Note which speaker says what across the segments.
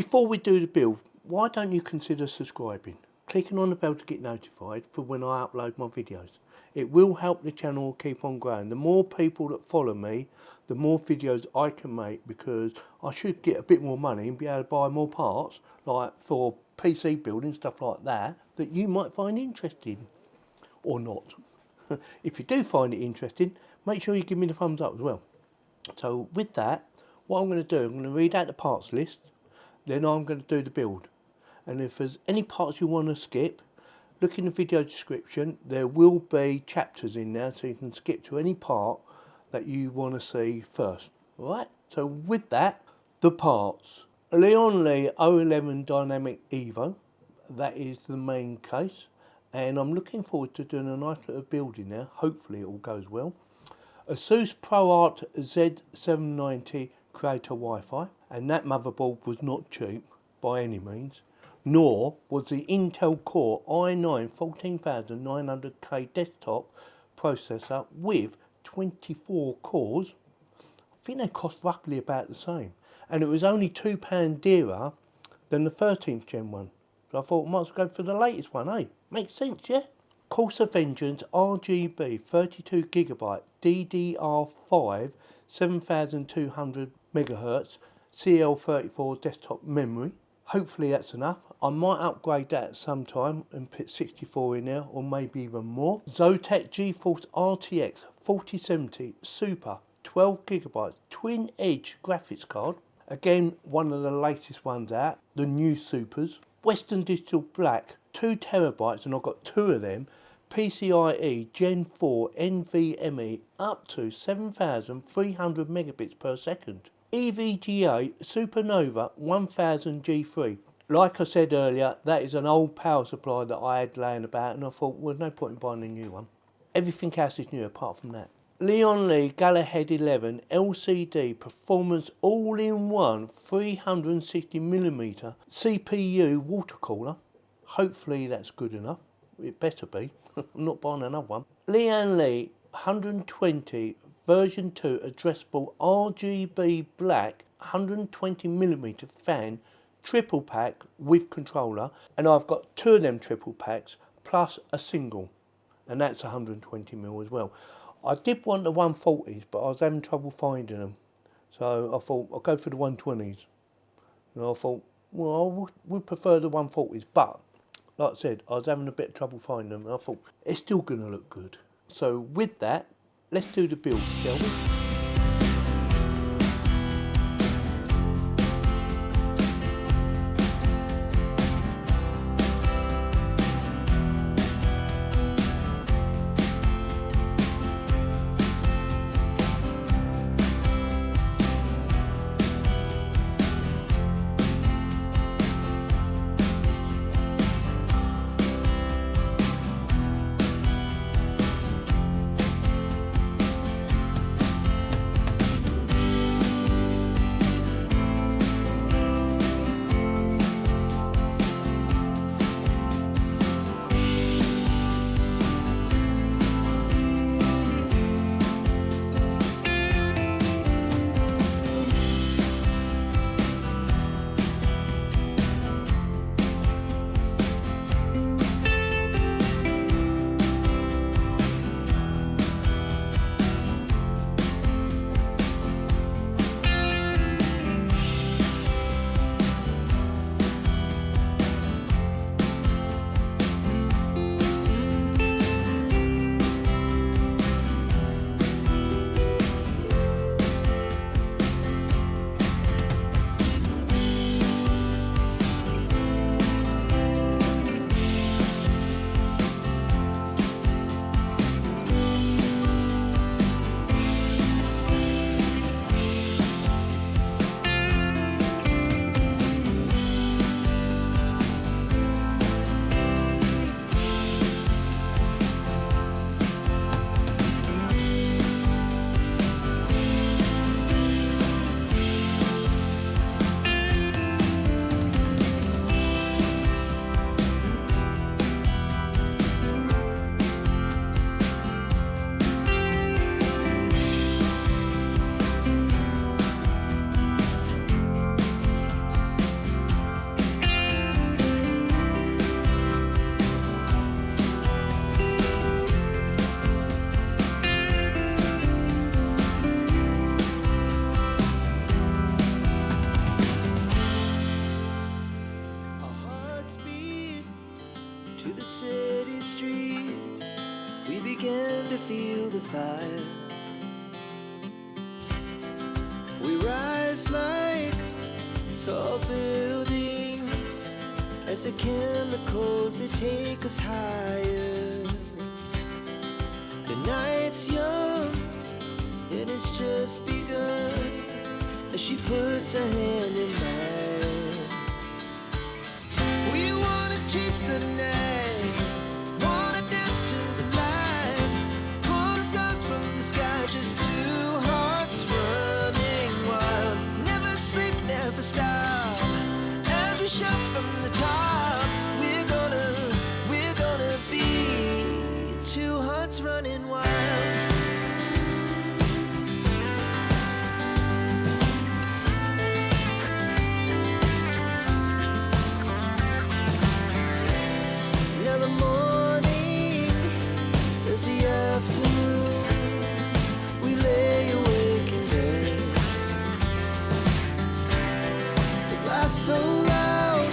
Speaker 1: Before we do the build, why don't you consider subscribing? Clicking on the bell to get notified for when I upload my videos. It will help the channel keep on growing. The more people that follow me, the more videos I can make, because I should get a bit more money and be able to buy more parts, like for PC building, stuff like that, that you might find interesting, or not. If you do find it interesting, make sure you give me the thumbs up as well. So with that, what I'm going to do, I'm going to read out the parts list, then I'm going to do the build. And if there's any parts you want to skip, look in the video description. There will be chapters in there, so you can skip to any part that you want to see first. Alright, so with that, the parts. Lian Li O11 Dynamic EVO, that is the main case. And I'm looking forward to doing a nice little build in there. Hopefully it all goes well. Asus ProArt Z790 Creator Wi-Fi, and that motherboard was not cheap by any means, nor was the Intel Core i9 14900K desktop processor with 24 cores. I think they cost roughly about the same, and it was only £2 dearer than the 13th gen one. So I thought I might as well go for the latest one, eh? Makes sense, yeah? Course of Vengeance RGB 32GB DDR5 7200 MHz CL34 desktop memory. Hopefully that's enough. I might upgrade that at some time and put 64 in there, or maybe even more. ZOTAC GeForce RTX 4070 Super 12GB twin edge graphics card. Again, one of the latest ones out, the new Supers. Western Digital Black 2TB, and I've got two of them. PCIe Gen 4 NVMe up to 7300 megabits per second. EVGA Supernova 1000 G3. Like I said earlier, that is an old power supply that I had laying about, and I thought, well, no point in buying a new one. Everything else is new apart from that. Lian Li Galahad 11 LCD Performance All-in-One 360mm CPU water cooler. Hopefully that's good enough. It better be. I'm not buying another one. Lian Li 120 version 2 addressable RGB black 120mm fan triple pack with controller, and I've got two of them triple packs plus a single, and that's 120mm as well. I did want the 140s, but I was having trouble finding them, so I thought I'll go for the 120s. And I thought, well, I would prefer the 140s, but like I said, I was having a bit of trouble finding them, and I thought it's still going to look good. So with that, let's do the build, shall we?
Speaker 2: to the city streets, we began to feel the fire. We rise like tall buildings as the chemicals, they take us higher. The night's young and it's just begun as she puts her hand in mine. We wanna chase the night, wanna dance to the light, pull the stars from the sky, just two hearts running wild. Never sleep, never stop, as we shout from the top. We're gonna be two hearts running wild. Now the morning is the afternoon, we lay awake in bed. It laughs so loud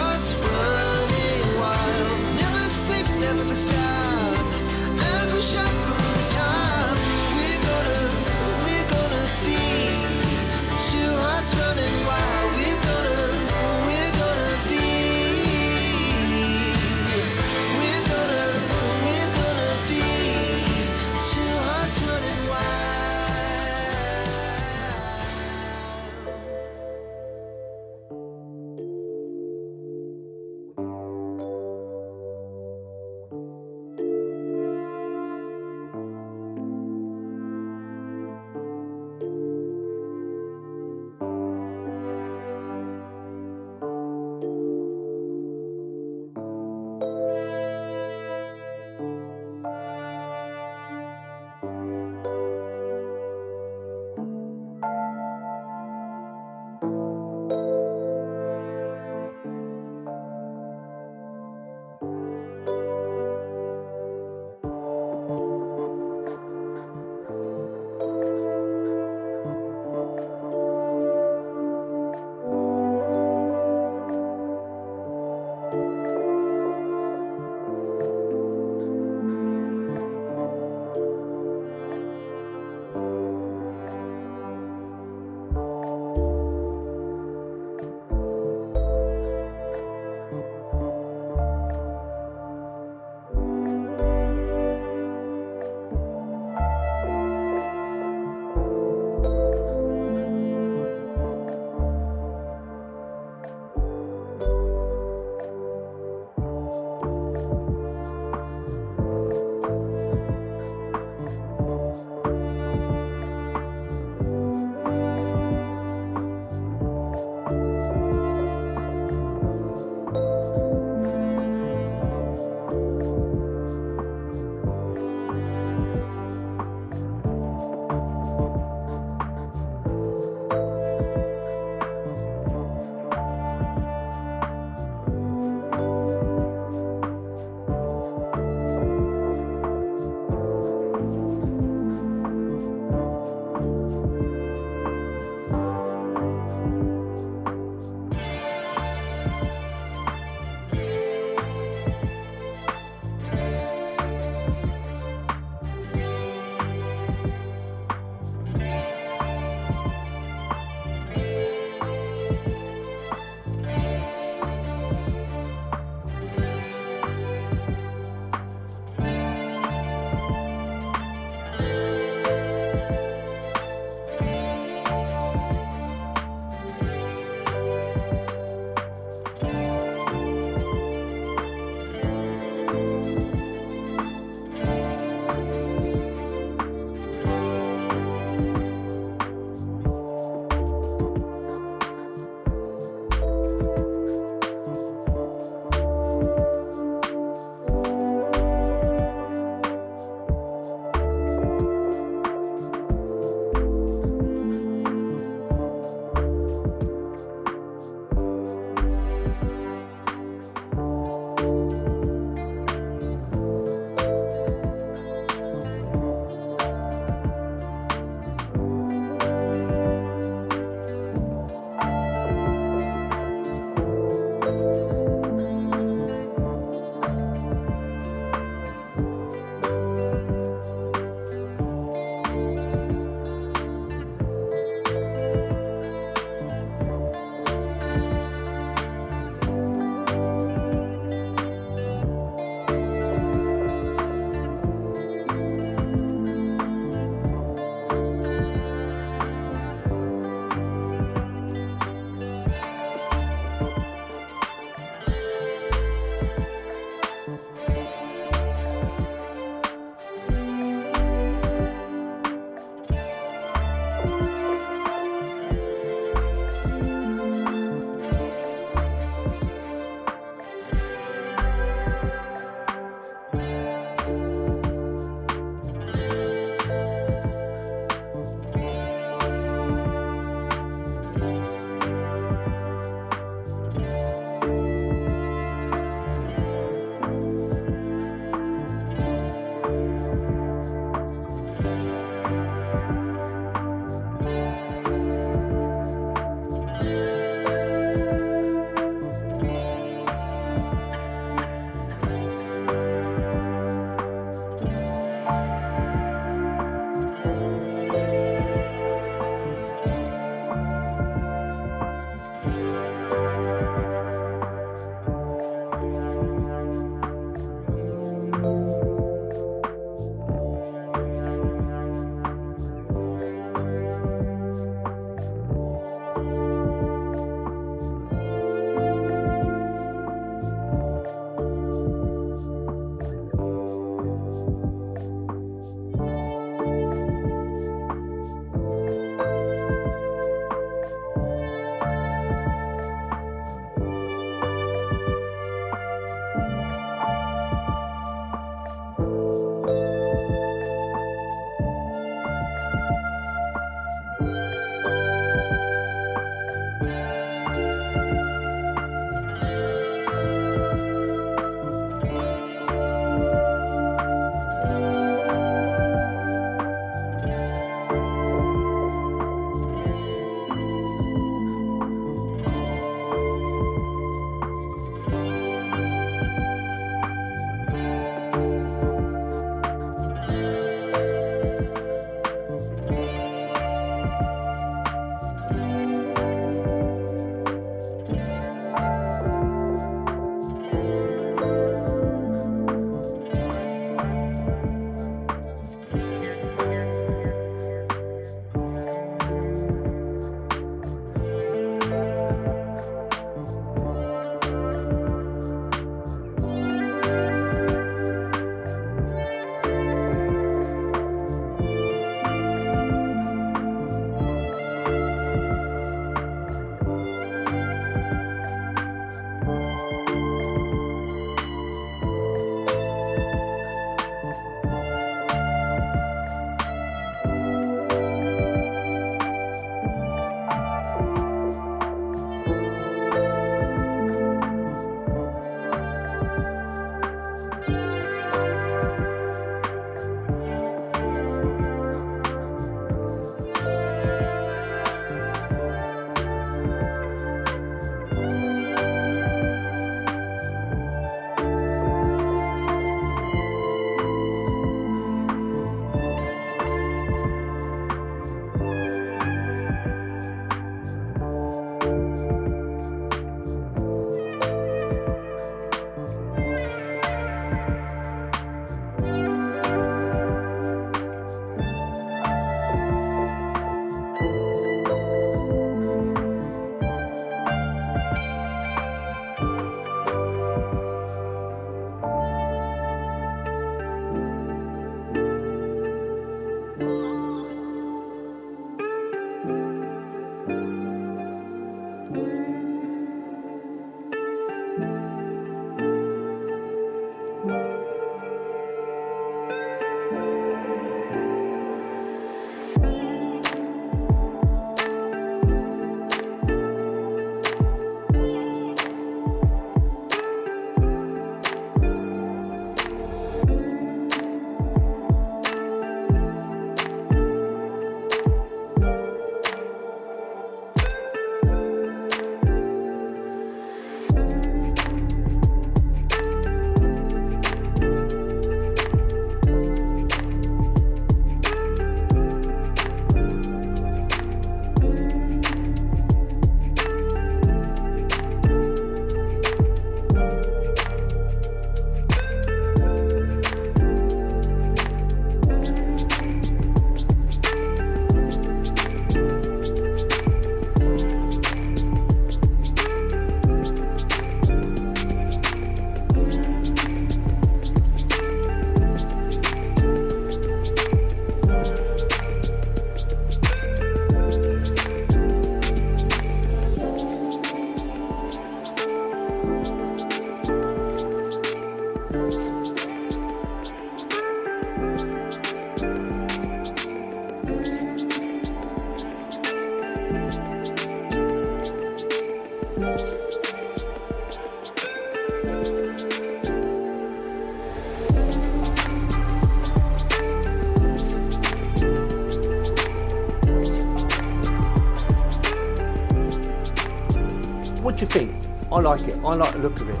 Speaker 1: what do you think? I like it, I like the look of it.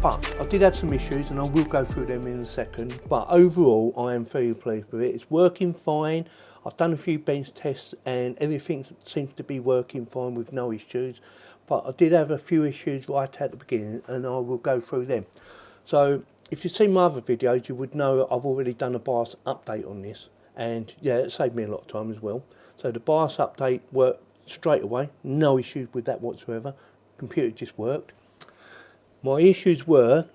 Speaker 1: But I did have some issues and I will go through them in a second. But overall, I am very pleased with it. It's working fine. I've done a few bench tests and everything seems to be working fine with no issues. But I did have a few issues right at the beginning and I will go through them. So if you've seen my other videos, you would know I've already done a BIOS update on this. And yeah, it saved me a lot of time as well. So the BIOS update worked straight away. No issues with that whatsoever. Computer just worked. My issues were,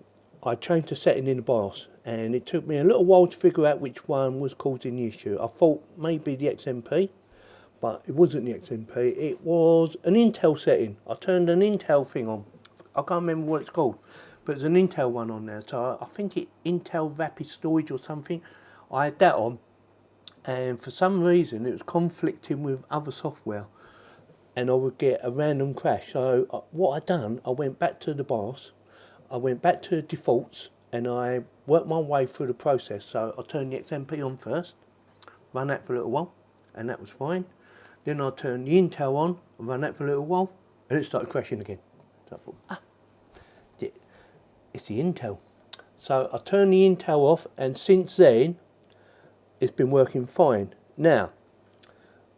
Speaker 1: I changed the setting in the BIOS and it took me a little while to figure out which one was causing the issue. I thought maybe the XMP, but it wasn't the XMP, it was an Intel setting. I turned an Intel thing on. I can't remember what it's called, but there's an Intel one on there. So I think it Intel Rapid Storage or something. I had that on and for some reason it was conflicting with other software. And I would get a random crash. So what I done, I went back to the BIOS, I went back to defaults, and I worked my way through the process. So I turned the XMP on first, run that for a little while, and that was fine. Then I turned the Intel on, and ran that for a little while, and it started crashing again. So I thought, it's the Intel. So I turned the Intel off, and since then, it's been working fine. Now,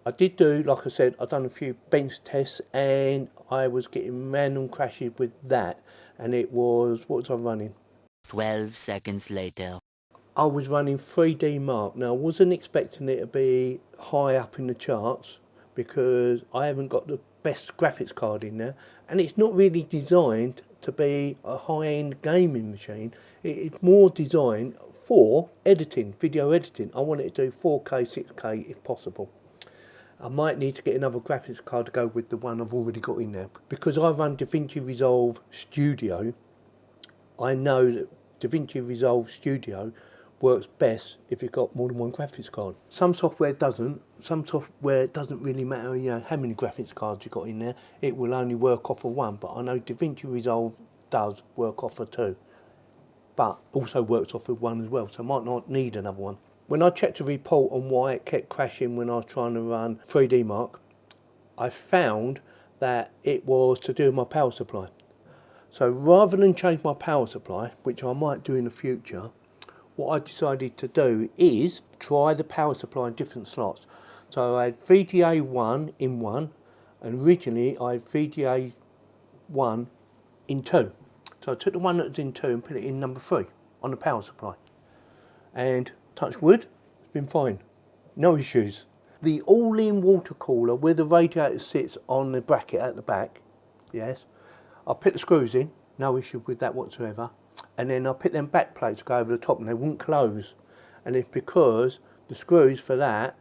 Speaker 1: I did do, like I said, I've done a few bench tests and I was getting random crashes with that. And it was, what was I running?
Speaker 3: 12 seconds later.
Speaker 1: I was running 3D Mark. Now I wasn't expecting it to be high up in the charts because I haven't got the best graphics card in there. And it's not really designed to be a high-end gaming machine. It's more designed for editing, video editing. I want it to do 4K, 6K if possible. I might need to get another graphics card to go with the one I've already got in there. Because I run DaVinci Resolve Studio, I know that DaVinci Resolve Studio works best if you've got more than one graphics card. Some software doesn't. Some software doesn't really matter how many graphics cards you've got in there. It will only work off of one. But I know DaVinci Resolve does work off of two. But also works off of one as well. So I might not need another one. When I checked a report on why it kept crashing when I was trying to run 3D Mark, I found that it was to do with my power supply. So rather than change my power supply, which I might do in the future, what I decided to do is try the power supply in different slots. So I had VGA 1 in one, and originally I had VGA 1 in 2. So I took the one that was in 2 and put it in number 3 on the power supply. And touch wood, it's been fine, no issues. The all-in water cooler where the radiator sits on the bracket at the back, yes, I put the screws in, no issue with that whatsoever, and then I put them back plates to go over the top and they wouldn't close. And it's because the screws for that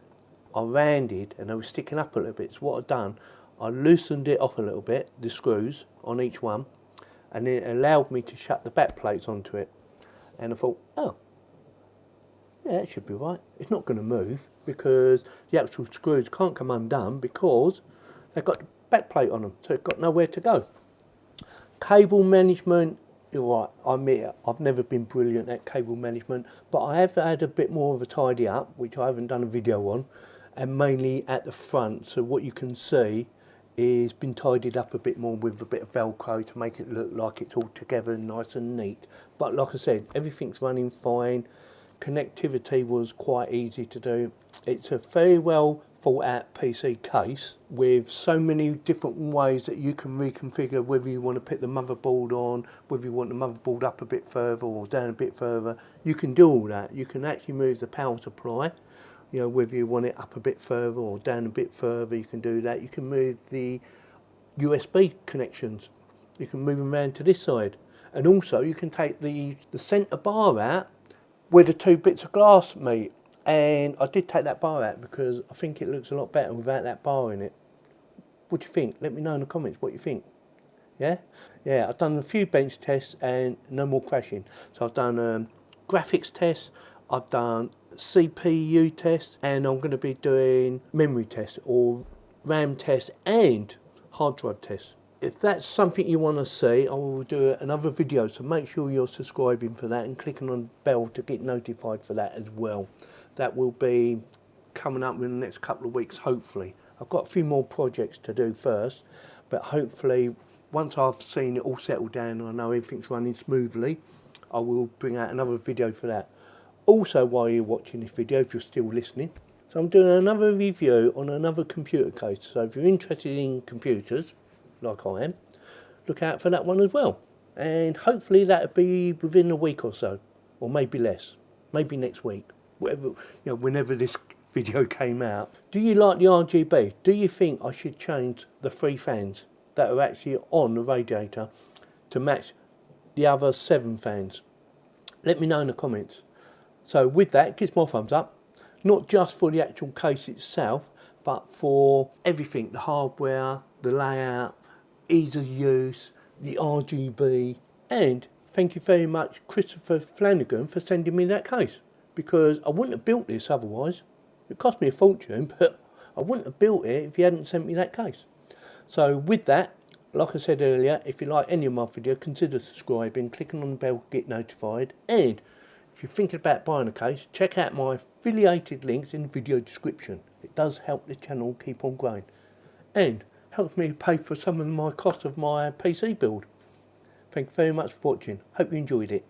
Speaker 1: are rounded and they were sticking up a little bit. So what I've done, I loosened it off a little bit, the screws on each one, and it allowed me to shut the back plates onto it. And I thought, oh, yeah, it should be right. It's not going to move because the actual screws can't come undone because they've got the back plate on them, so it's got nowhere to go. Cable management, you're right, I admit I've never been brilliant at cable management, but I have had a bit more of a tidy up, which I haven't done a video on, and mainly at the front. So what you can see is been tidied up a bit more with a bit of Velcro to make it look like it's all together and nice and neat. But like I said, everything's running fine. Connectivity was quite easy to do. It's a very well thought out PC case with so many different ways that you can reconfigure whether you want to put the motherboard on, whether you want the motherboard up a bit further or down a bit further. You can do all that. You can actually move the power supply, whether you want it up a bit further or down a bit further, you can do that. You can move the USB connections. You can move them around to this side. And also you can take the centre bar out where the two bits of glass meet, and I did take that bar out because I think it looks a lot better without that bar in it. What do you think? Let me know in the comments what you think. Yeah, I've done a few bench tests and no more crashing. So I've done graphics tests, I've done CPU tests, and I'm going to be doing memory tests or RAM tests and hard drive tests. If that's something you want to see, I will do another video, so make sure you're subscribing for that and clicking on the bell to get notified for that as well. That will be coming up in the next couple of weeks, hopefully. I've got a few more projects to do first, but hopefully once I've seen it all settled down and I know everything's running smoothly, I will bring out another video for that. Also, while you're watching this video, if you're still listening, so I'm doing another review on another computer case. So if you're interested in computers, like I am, look out for that one as well. And hopefully that'll be within a week or so, or maybe less, maybe next week, whatever, whenever this video came out. Do you like the RGB? Do you think I should change the 3 fans that are actually on the radiator to match the other 7 fans? Let me know in the comments. So with that, give my thumbs up, not just for the actual case itself, but for everything, the hardware, the layout, ease of use, the RGB, and thank you very much Christopher Flanagan for sending me that case, because I wouldn't have built this otherwise. It cost me a fortune, but I wouldn't have built it if he hadn't sent me that case. So with that, like I said earlier, if you like any of my videos, consider subscribing, clicking on the bell to get notified, and if you're thinking about buying a case, check out my affiliated links in the video description. It does help the channel keep on growing, and helps me pay for some of my cost of my PC build. Thank you very much for watching. Hope you enjoyed it.